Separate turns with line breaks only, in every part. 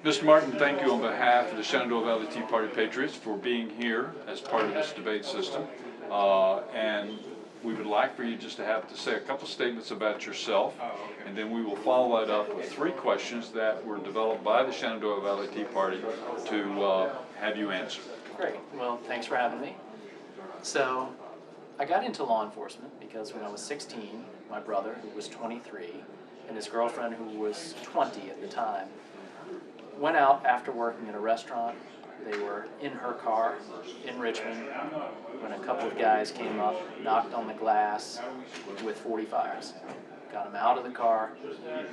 Mr. Martin, thank you on behalf of the Shenandoah Valley Tea Party Patriots for being here as part of this debate system. And we would like for you just to have to say a couple statements about yourself, and then we will follow that up with 3 questions that were developed by the Shenandoah Valley Tea Party to have you answer.
Great. Well, thanks for having me. So, I got into law enforcement because when I was 16, my brother, who was 23, and his girlfriend, who was 20 at the time, went out after working at a restaurant. They were in her car in Richmond when a couple of guys came up, knocked on the glass with 45s, got them out of the car,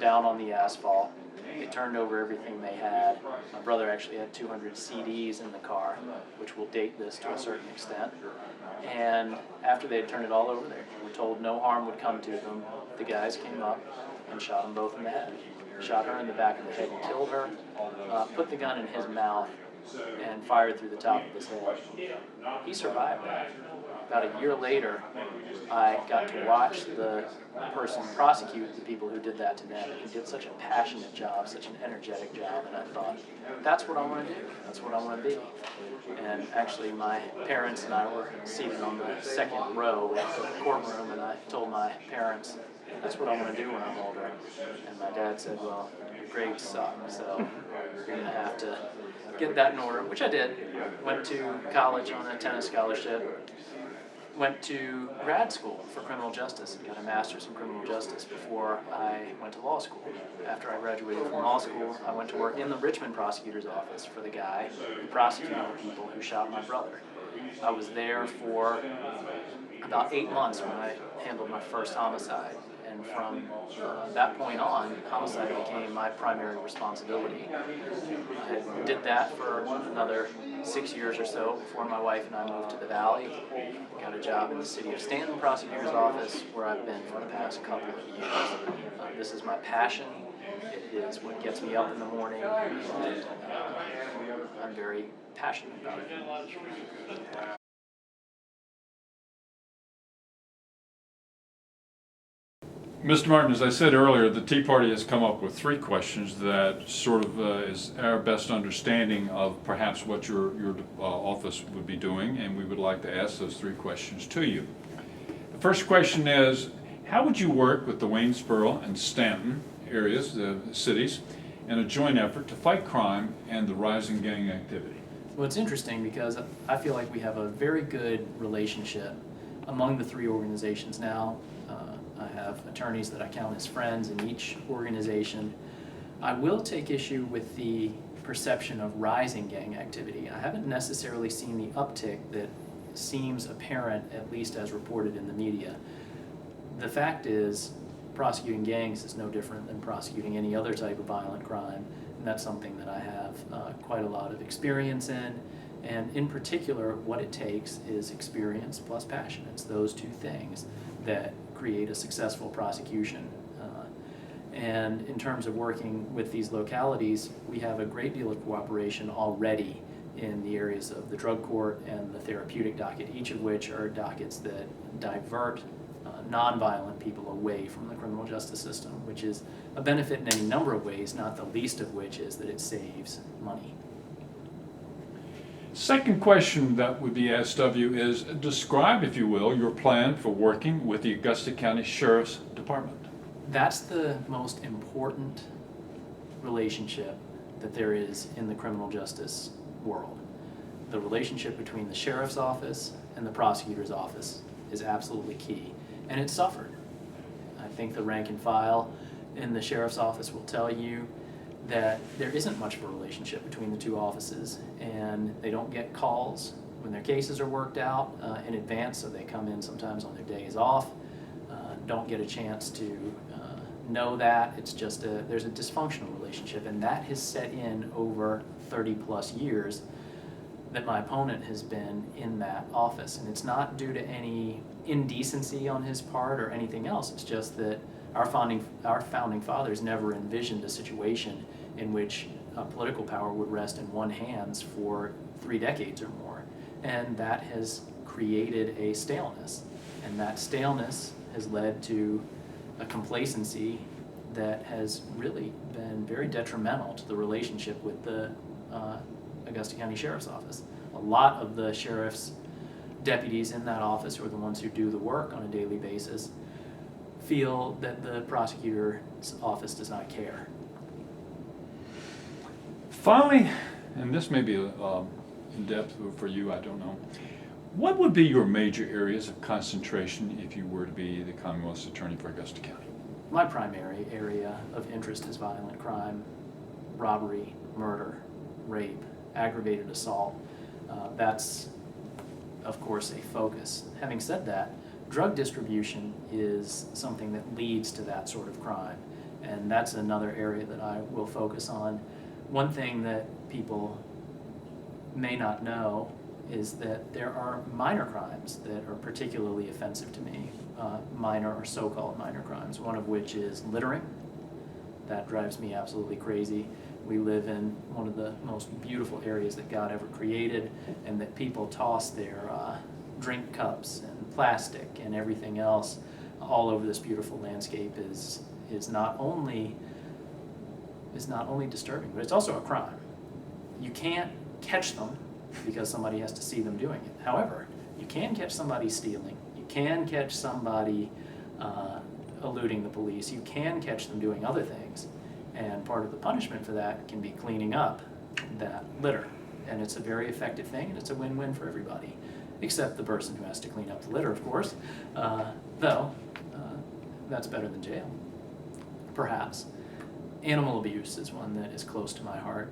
down on the asphalt. They turned over everything they had. My brother actually had 200 CDs in the car, which will date this to a certain extent. And after they had turned it all over, they were told no harm would come to them. The guys came up and shot them both in the head. Shot her in the back of the head and killed her, put the gun in his mouth, and fired through the top of his head. He survived that. About a year later, I got to watch the person prosecute the people who did that to them. He did such a passionate job, such an energetic job, and I thought, that's what I want to do. That's what I want to be. And actually, my parents and I were seated on the second row of the courtroom, and I told my parents, that's what I want to do when I'm older. And my dad said, well, your grades suck, so you're going to have to get that in order, which I did. Went to college on a tennis scholarship. Went to grad school for criminal justice and got a master's in criminal justice before I went to law school. After I graduated from law school, I went to work in the Richmond prosecutor's office for the guy who prosecuted the people who shot my brother. I was there for about 8 months when I handled my first homicide. And from that point on, homicide became my primary responsibility. I did that for another 6 years or so before my wife and I moved to the Valley. Got a job in the City of Stanton prosecutor's office, where I've been for the past couple of years. This is my passion. It is what gets me up in the morning, and I'm very passionate about it.
Mr. Martin, as I said earlier, the Tea Party has come up with 3 questions that sort of is our best understanding of perhaps what your office would be doing, and we would like to ask those 3 questions to you. The first question is, how would you work with the Waynesboro and Stanton areas, the cities, in a joint effort to fight crime and the rising gang activity?
Well, it's interesting because I feel like we have a very good relationship among the 3 organizations now. I have attorneys that I count as friends in each organization. I will take issue with the perception of rising gang activity. I haven't necessarily seen the uptick that seems apparent, at least as reported in the media. The fact is, prosecuting gangs is no different than prosecuting any other type of violent crime, and that's something that I have quite a lot of experience in. And in particular, what it takes is experience plus passion. It's those 2 things that create a successful prosecution. And in terms of working with these localities, we have a great deal of cooperation already in the areas of the drug court and the therapeutic docket, each of which are dockets that divert nonviolent people away from the criminal justice system, which is a benefit in any number of ways, not the least of which is that it saves money.
Second question that would be asked of you is, describe, if you will, your plan for working with the Augusta County Sheriff's Department.
That's the most important relationship that there is in the criminal justice world. The relationship between the sheriff's office and the prosecutor's office is absolutely key, and it suffered. I think the rank and file in the sheriff's office will tell you that there isn't much of a relationship between the 2 offices, and they don't get calls when their cases are worked out in advance, so they come in sometimes on their days off, don't get a chance to know that. It's just there's a dysfunctional relationship, and that has set in over 30 plus years that my opponent has been in that office. And it's not due to any indecency on his part or anything else. It's just that our founding fathers never envisioned a situation in which political power would rest in one hands for 3 decades or more. And that has created a staleness. And that staleness has led to a complacency that has really been very detrimental to the relationship with the Augusta County Sheriff's Office. A lot of the sheriff's deputies in that office, who are the ones who do the work on a daily basis, feel that the prosecutor's office does not care.
Finally, and this may be in depth for you, I don't know. What would be your major areas of concentration if you were to be the Commonwealth's attorney for Augusta County?
My primary area of interest is violent crime, robbery, murder, rape, aggravated assault. That's, of course, a focus. Having said that, drug distribution is something that leads to that sort of crime, and that's another area that I will focus on. One thing that people may not know is that there are minor crimes that are particularly offensive to me, minor or so-called minor crimes, one of which is littering. That drives me absolutely crazy. We live in one of the most beautiful areas that God ever created, and that people toss their drink cups and plastic and everything else all over this beautiful landscape is not only disturbing, but it's also a crime. You can't catch them because somebody has to see them doing it. However, you can catch somebody stealing. You can catch somebody eluding the police. You can catch them doing other things. And part of the punishment for that can be cleaning up that litter. And it's a very effective thing, and it's a win-win for everybody, except the person who has to clean up the litter, of course. Though, that's better than jail, perhaps. Animal abuse is one that is close to my heart.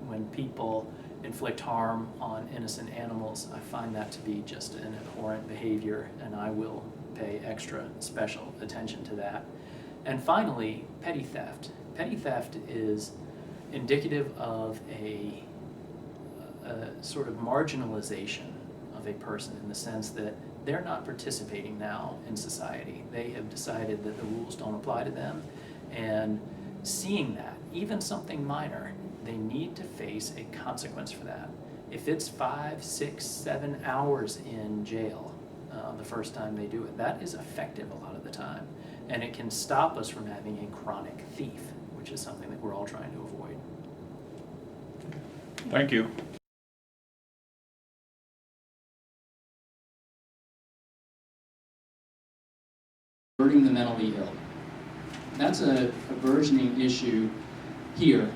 When people inflict harm on innocent animals, I find that to be just an abhorrent behavior, and I will pay extra special attention to that. And finally, petty theft. Petty theft is indicative of a sort of marginalization of a person, in the sense that they're not participating now in society. They have decided that the rules don't apply to them, and seeing that, even something minor, they need to face a consequence for that. If it's 5, 6, 7 hours in jail the first time they do it, that is effective a lot of the time. And it can stop us from having a chronic thief, which is something that we're all trying to avoid.
Thank you.
Hurting the mentally ill. That's a burgeoning issue here.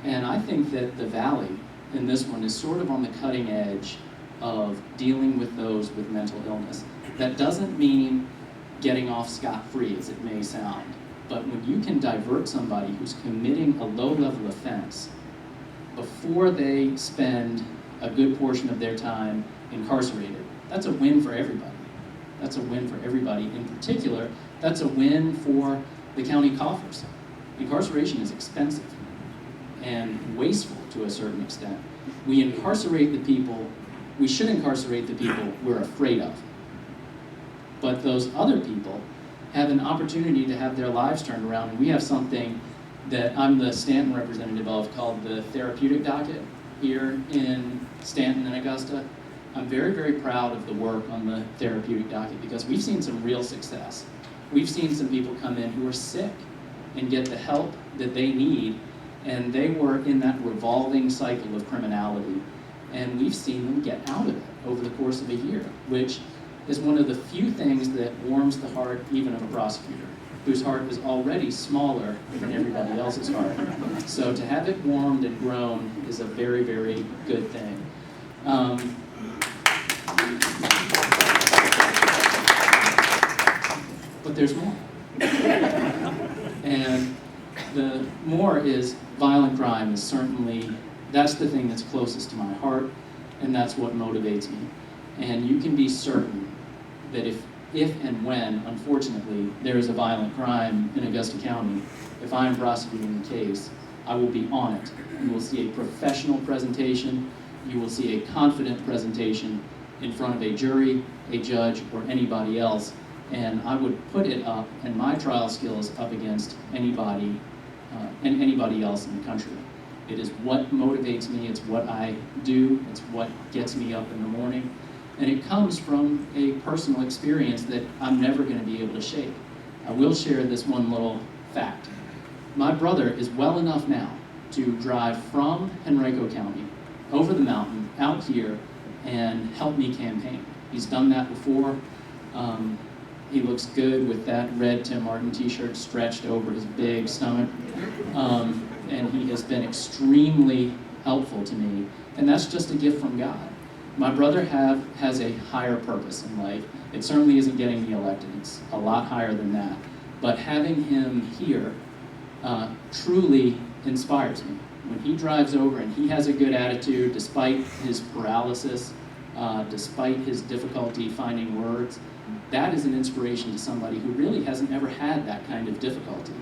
And I think that the Valley in this one is sort of on the cutting edge of dealing with those with mental illness. That doesn't mean getting off scot-free, as it may sound. But when you can divert somebody who's committing a low-level offense before they spend a good portion of their time incarcerated, that's a win for everybody. That's a win for everybody. In particular, that's a win for the county coffers. Incarceration is expensive and wasteful to a certain extent. We incarcerate the people, we should incarcerate the people we're afraid of. But those other people have an opportunity to have their lives turned around, and we have something that I'm the Stanton representative of called the therapeutic docket here in Stanton and Augusta. I'm very, very proud of the work on the therapeutic docket because we've seen some real success. We've seen some people come in who are sick and get the help that they need, and they were in that revolving cycle of criminality, and we've seen them get out of it over the course of a year, which is one of the few things that warms the heart even of a prosecutor, whose heart is already smaller than everybody else's heart. So to have it warmed and grown is a very, very good thing. But there's more. And the more is violent crime is certainly, that's the thing that's closest to my heart, and that's what motivates me. And you can be certain that if and when, unfortunately, there is a violent crime in Augusta County, if I am prosecuting the case, I will be on it. You will see a professional presentation, you will see a confident presentation in front of a jury, a judge, or anybody else, and I would put it up, and my trial skills up against anybody and anybody else in the country. It is what motivates me, it's what I do, it's what gets me up in the morning, and it comes from a personal experience that I'm never going to be able to shake. I will share this one little fact. My brother is well enough now to drive from Henrico County over the mountain out here and help me campaign. He's done that before. He looks good with that red Tim Martin t-shirt stretched over his big stomach. And he has been extremely helpful to me, and that's just a gift from God. My brother has a higher purpose in life. It certainly isn't getting me elected. It's a lot higher than that. But having him here truly inspires me. When he drives over and he has a good attitude, despite his paralysis, despite his difficulty finding words, that is an inspiration to somebody who really hasn't ever had that kind of difficulty.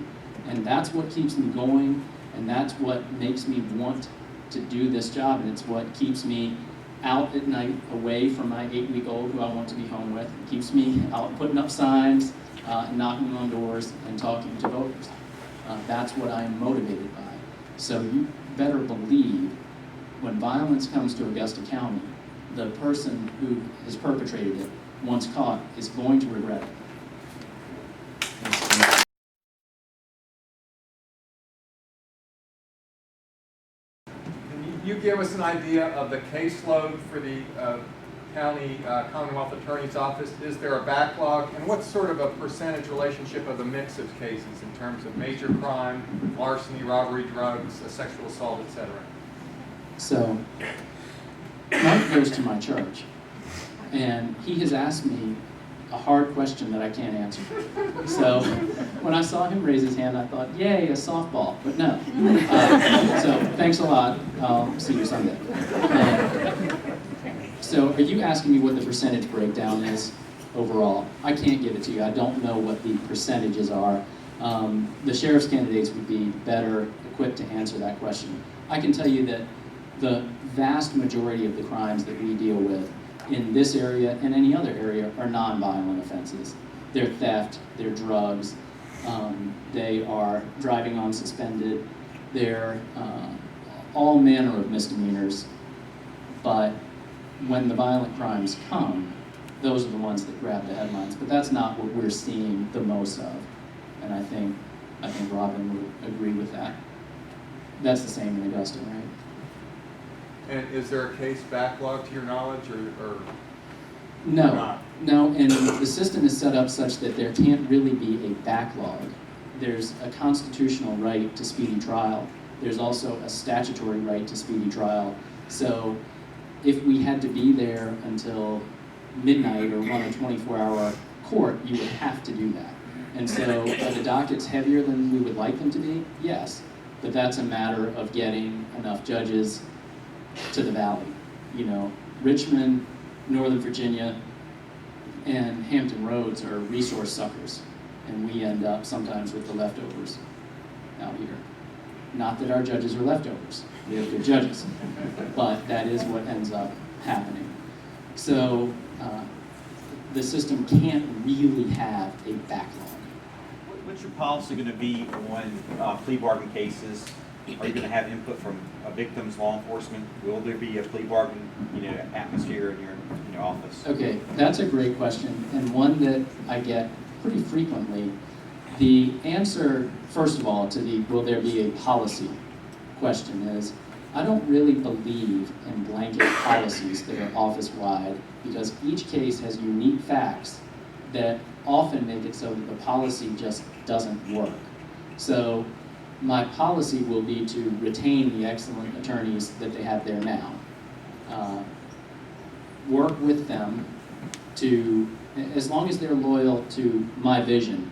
And that's what keeps me going, and that's what makes me want to do this job, and it's what keeps me out at night away from my 8-week-old who I want to be home with. It keeps me out putting up signs, and knocking on doors and talking to voters. That's what I am motivated by. So you better believe when violence comes to Augusta County, the person who has perpetrated it, once caught, is going to regret it.
Can you give us an idea of the caseload for the county Commonwealth Attorney's Office? Is there a backlog? And what's sort of a percentage relationship of the mix of cases in terms of major crime, larceny, robbery, drugs, sexual assault, etc.?
So, Mike goes to my church, and he has asked me a hard question that I can't answer. So, when I saw him raise his hand, I thought, yay, a softball, but no. So, thanks a lot. I'll see you Sunday. So, are you asking me what the percentage breakdown is overall? I can't give it to you. I don't know what the percentages are. The sheriff's candidates would be better equipped to answer that question. I can tell you that the vast majority of the crimes that we deal with in this area and any other area are non-violent offenses. They're theft, they're drugs, they are driving on suspended, they're all manner of misdemeanors. But when the violent crimes come, those are the ones that grab the headlines. But that's not what we're seeing the most of. And I think Robin would agree with that. That's the same in Augusta, right?
And is there a case backlog to your knowledge, or
No,
not?
no, and the system is set up such that there can't really be a backlog. There's a constitutional right to speedy trial. There's also a statutory right to speedy trial. So if we had to be there until midnight or run a 24-hour court, you would have to do that. And so are the dockets heavier than we would like them to be? Yes, but that's a matter of getting enough judges to the valley. You know, Richmond, Northern Virginia, and Hampton Roads are resource suckers, and we end up sometimes with the leftovers out here. Not that our judges are leftovers, we have good judges, but that is what ends up happening. So the system can't really have a backlog.
What's your policy going to be on plea bargain cases? Are you going to have input from victims, law enforcement? Will there be a plea bargain, atmosphere in your office?
Okay, that's a great question, and one that I get pretty frequently. The answer, first of all, to the will there be a policy question is, I don't really believe in blanket policies that are office-wide, because each case has unique facts that often make it so that the policy just doesn't work. So my policy will be to retain the excellent attorneys that they have there now. Work with them to, as long as they're loyal to my vision,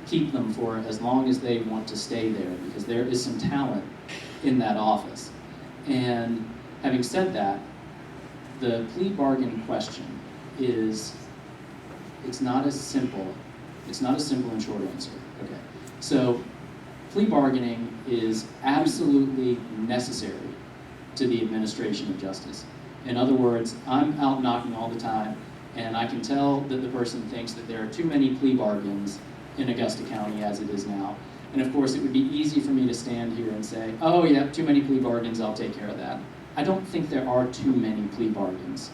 keep them for as long as they want to stay there, because there is some talent in that office. And having said that, the plea bargain question is, it's not a simple and short answer. Okay, so plea bargaining is absolutely necessary to the administration of justice. In other words, I'm out knocking all the time, and I can tell that the person thinks that there are too many plea bargains in Augusta County as it is now. And of course, it would be easy for me to stand here and say, oh yeah, too many plea bargains, I'll take care of that. I don't think there are too many plea bargains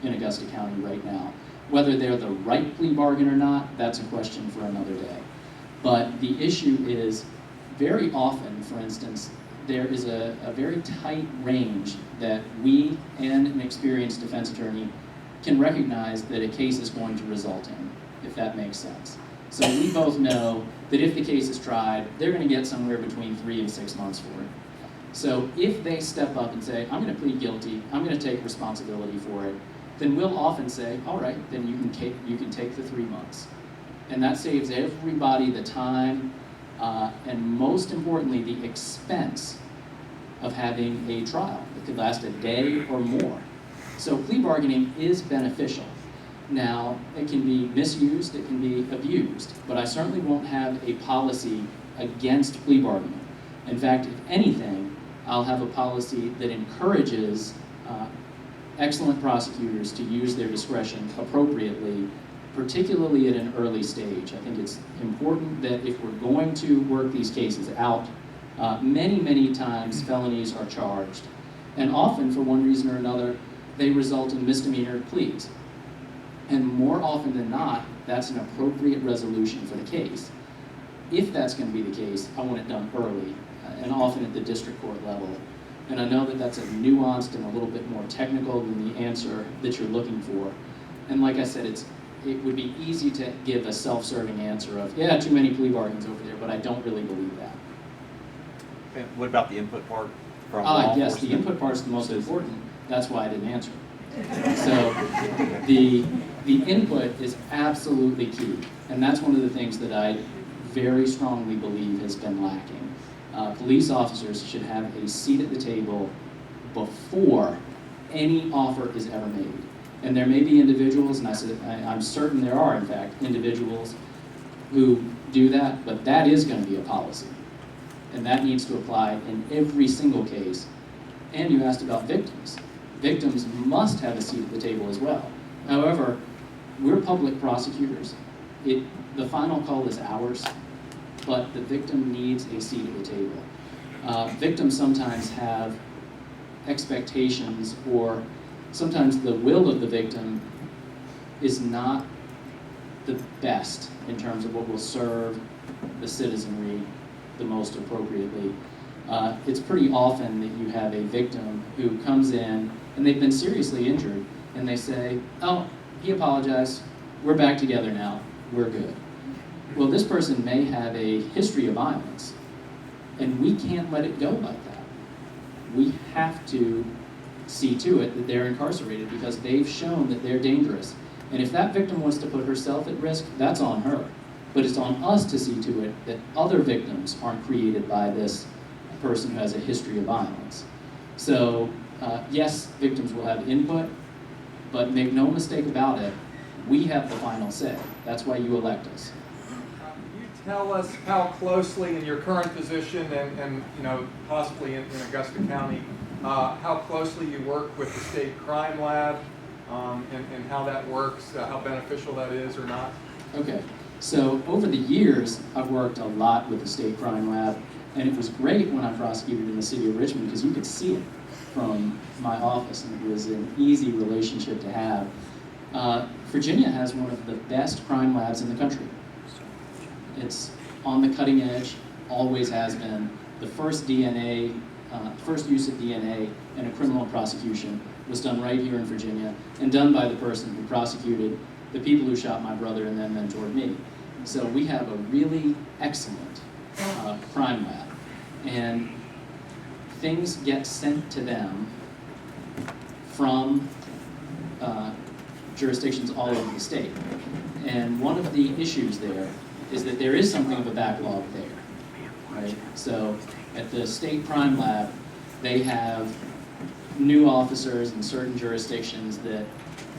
in Augusta County right now. Whether they're the right plea bargain or not, that's a question for another day. But the issue is, very often, for instance, there is a very tight range that we and an experienced defense attorney can recognize that a case is going to result in, if that makes sense. So we both know that if the case is tried, they're going to get somewhere between 3 and 6 months for it. So if they step up and say, I'm going to plead guilty, I'm going to take responsibility for it, then we'll often say, all right, then you can take the 3 months. And that saves everybody the time and most importantly, the expense of having a trial that could last a day or more. So plea bargaining is beneficial. Now, it can be misused, it can be abused, but I certainly won't have a policy against plea bargaining. In fact, if anything, I'll have a policy that encourages excellent prosecutors to use their discretion appropriately, particularly at an early stage. I think it's important that if we're going to work these cases out, many times felonies are charged, and often, for one reason or another, they result in misdemeanor pleas. And more often than not, that's an appropriate resolution for the case. If that's going to be the case, I want it done early, and often at the district court level. And I know that that's a nuanced and a little bit more technical than the answer that you're looking for. And like I said, it would be easy to give a self-serving answer of, yeah, too many plea bargains over there, but I don't really believe that.
And what about the input part from law
Yes, the
enforcement?
input part is the most important. That's why I didn't answer. So the input is absolutely key, and that's one of the things that I very strongly believe has been lacking. Police officers should have a seat at the table before any offer is ever made. And there may be individuals, and I'm certain there are, in fact, individuals who do that, but that is going to be a policy. And that needs to apply in every single case. And you asked about victims. Victims must have a seat at the table as well. However, we're public prosecutors. The final call is ours, but the victim needs a seat at the table. Victims sometimes have expectations, or sometimes the will of the victim is not the best in terms of what will serve the citizenry the most appropriately. It's pretty often that you have a victim who comes in and they've been seriously injured, and they say, oh, he apologized, we're back together now, we're good. Well, this person may have a history of violence, and we can't let it go like that. We have to see to it that they're incarcerated because they've shown that they're dangerous. And if that victim wants to put herself at risk, that's on her. But it's on us to see to it that other victims aren't created by this person who has a history of violence. So, yes, victims will have input, but make no mistake about it, we have the final say. That's why you elect us.
Can you tell us how closely in your current position and possibly in Augusta County, how closely you work with the state crime lab and how that works, how beneficial that is or not?
Okay, so over the years, I've worked a lot with the state crime lab, and it was great when I prosecuted in the city of Richmond because you could see it from my office, and it was an easy relationship to have. Virginia has one of the best crime labs in the country. It's on the cutting edge, always has been. The first first use of DNA in a criminal prosecution was done right here in Virginia, and done by the person who prosecuted the people who shot my brother and then mentored me. So we have a really excellent crime lab, and things get sent to them from jurisdictions all over the state. And one of the issues there is that there is something of a backlog there, right? So at the state crime lab, they have new officers in certain jurisdictions that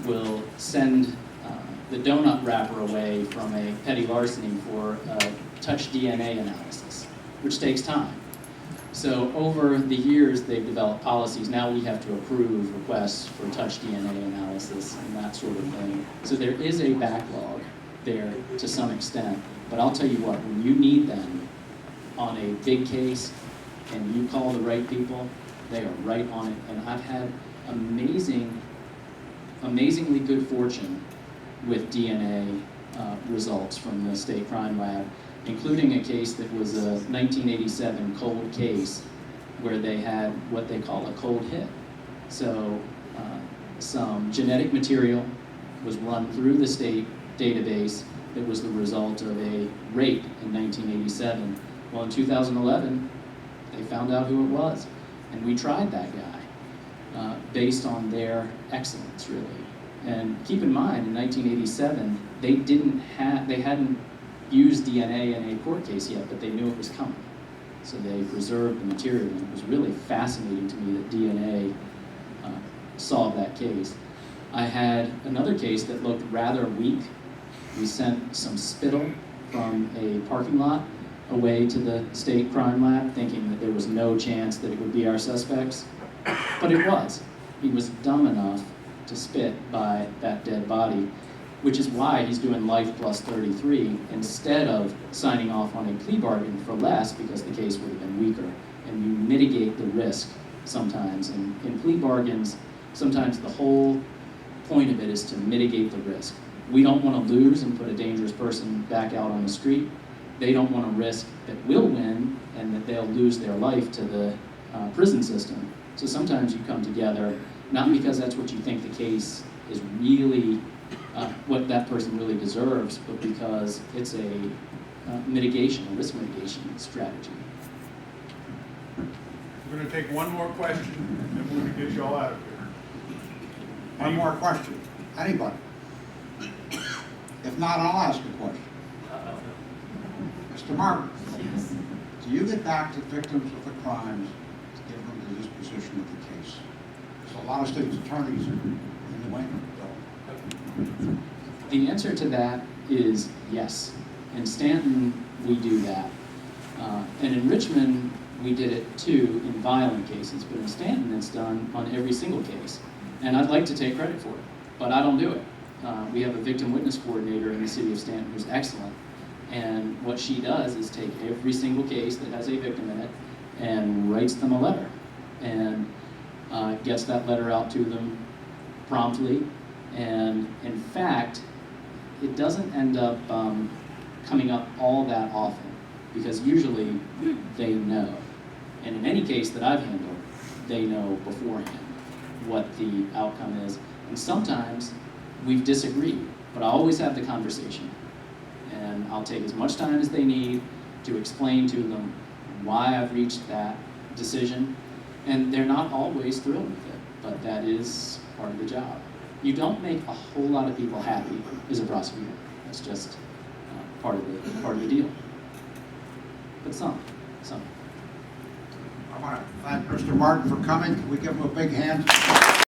will send the donut wrapper away from a petty larceny for a touch DNA analysis, which takes time. So over the years, they've developed policies. Now we have to approve requests for touch DNA analysis and that sort of thing. So there is a backlog there to some extent. But I'll tell you what, when you need them on a big case and you call the right people, they are right on it. And I've had amazingly good fortune with DNA results from the state crime lab. including a case that was a 1987 cold case where they had what they call a cold hit. So some genetic material was run through the state database that was the result of a rape in 1987. Well, in 2011, they found out who it was, and we tried that guy based on their excellence, really. And keep in mind, in 1987, they hadn't used DNA in a court case yet, but they knew it was coming. So they preserved the material, and it was really fascinating to me that DNA solved that case. I had another case that looked rather weak. We sent some spittle from a parking lot away to the state crime lab, thinking that there was no chance that it would be our suspects, but it was. He was dumb enough to spit by that dead body, which is why he's doing life plus 33 instead of signing off on a plea bargain for less, because the case would have been weaker. And you mitigate the risk sometimes. And in plea bargains, sometimes the whole point of it is to mitigate the risk. We don't want to lose and put a dangerous person back out on the street. They don't want to risk that we'll win and that they'll lose their life to the prison system. So sometimes you come together, not because that's what you think the case is really, what that person really deserves, but because it's a mitigation, a risk mitigation strategy.
We're going to take one more question, and then we're going to get you all out of here.
One more question. Anybody? If not, I'll ask a question. Mr. Martin, do you get back to victims of the crimes to give them the disposition of the case? There's a lot of state's attorneys in New England.
The answer to that is yes. In Stanton, we do that. And in Richmond, we did it too in violent cases, but in Stanton, it's done on every single case. And I'd like to take credit for it, but I don't do it. We have a victim witness coordinator in the city of Stanton who's excellent. And what she does is take every single case that has a victim in it and writes them a letter and gets that letter out to them promptly. And in fact, it doesn't end up coming up all that often, because usually they know. And in any case that I've handled, they know beforehand what the outcome is. And sometimes we've disagreed, but I always have the conversation. And I'll take as much time as they need to explain to them why I've reached that decision. And they're not always thrilled with it, but that is part of the job. You don't make a whole lot of people happy as a prosecutor. That's just part of the deal. But some.
I want to thank Mr. Martin for coming. Can we give him a big hand?